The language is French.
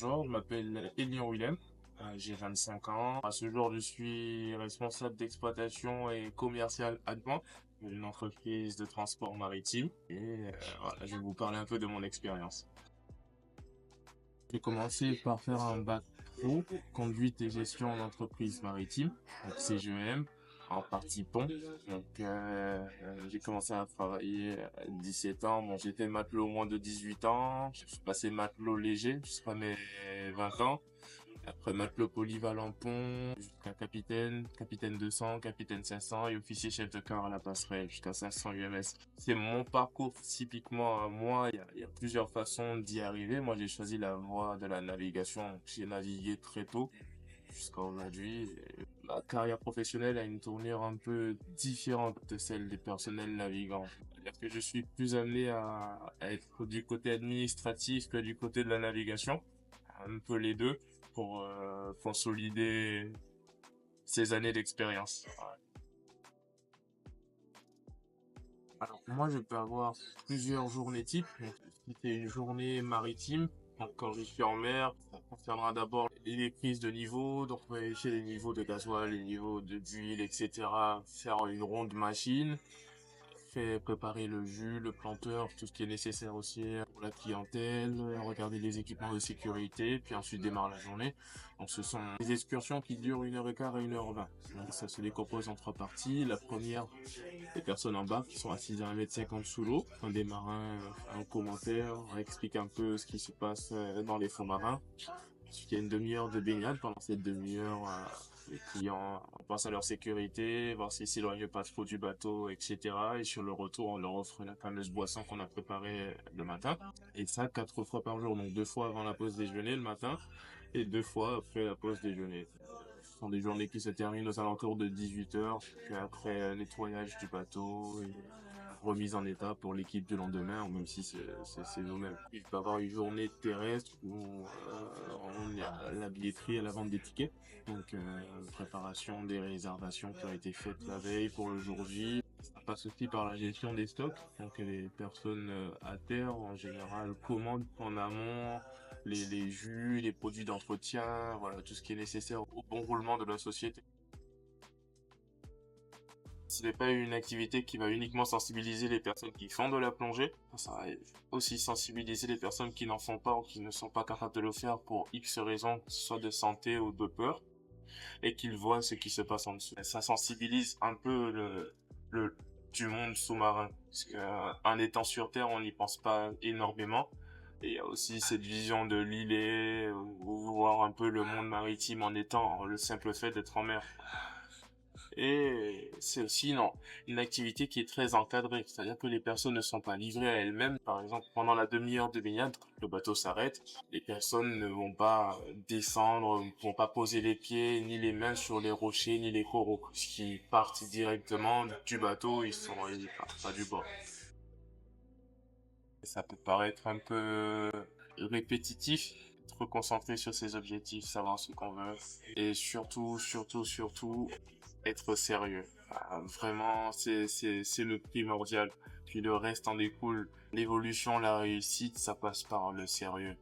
Bonjour, je m'appelle Elian Willem, j'ai 25 ans. À ce jour, je suis responsable d'exploitation et commercial adjoint d'une entreprise de transport maritime. Voilà, je vais vous parler un peu de mon expérience. J'ai commencé par faire un bac pro, conduite et gestion d'entreprise maritime, donc CGEM, en partie pont. J'ai commencé à travailler à 17 ans. Bon, j'étais matelot au moins de 18 ans. Je suis passé matelot léger jusqu'à mes 20 ans. Après matelot polyvalent pont, jusqu'à capitaine, capitaine 200, capitaine 500 et officier chef de quart à la passerelle jusqu'à 500 UMS. C'est mon parcours typiquement à moi. Il y a plusieurs façons d'y arriver. Moi, j'ai choisi la voie de la navigation. J'ai navigué très tôt jusqu'à aujourd'hui. Et ma carrière professionnelle a une tournure un peu différente de celle des personnels navigants. C'est-à-dire que je suis plus amené à être du côté administratif que du côté de la navigation. Un peu les deux pour consolider ces années d'expérience. Ouais. Alors moi je peux avoir plusieurs journées types. Donc, si c'est une journée maritime, donc quand je suis en mer, ça concernera d'abord les prises de niveau, donc vérifier les niveaux de gasoil, les niveaux d'huile, etc. Faire une ronde machine, fait préparer le jus, le planteur, tout ce qui est nécessaire aussi pour la clientèle, regarder les équipements de sécurité, puis ensuite démarre la journée. Donc ce sont des excursions qui durent 1h15 à 1h20. Donc ça se décompose en trois parties. La première, les personnes en bas qui sont assises à 1,50 m sous l'eau. Des marins en commentaire, explique un peu ce qui se passe dans les fonds marins. Ensuite, il y a une demi-heure de baignade. Pendant cette demi-heure, les clients pensent à leur sécurité, voir s'ils s'éloignent pas trop du bateau, etc. Et sur le retour, on leur offre la fameuse boisson qu'on a préparée le matin. Et ça, 4 fois par jour. Donc 2 fois avant la pause déjeuner le matin et 2 fois après la pause déjeuner. Ce sont des journées qui se terminent aux alentours de 18 h, puis après nettoyage du bateau et remise en état pour l'équipe du lendemain, même si c'est nous-mêmes. Il peut y avoir une journée terrestre où on est à la billetterie, à la vente des tickets. Donc préparation des réservations qui ont été faites la veille pour le jour J. Ça passe aussi par la gestion des stocks. Donc les personnes à terre en général commandent en amont les jus, les produits d'entretien, voilà, tout ce qui est nécessaire au bon roulement de la société. Ce n'est pas une activité qui va uniquement sensibiliser les personnes qui font de la plongée, ça va aussi sensibiliser les personnes qui n'en font pas ou qui ne sont pas capables de le faire pour X raisons, soit de santé ou de peur, et qu'ils voient ce qui se passe en dessous. Ça sensibilise un peu le du monde sous-marin, parce que en étant sur Terre, on n'y pense pas énormément. Et il y a aussi cette vision de l'îlet, ou voir un peu le monde maritime en étant le simple fait d'être en mer. Et c'est aussi une activité qui est très encadrée, c'est-à-dire que les personnes ne sont pas livrées à elles-mêmes. Par exemple, pendant la demi-heure de baignade, le bateau s'arrête, les personnes ne vont pas descendre, ne vont pas poser les pieds, ni les mains sur les rochers, ni les coraux, ce qui partent directement du bateau, ils partent pas du bord. Ça peut paraître un peu répétitif, être concentré sur ses objectifs, savoir ce qu'on veut, et surtout, être sérieux. Vraiment, c'est le primordial. Puis le reste en découle. L'évolution, la réussite, ça passe par le sérieux.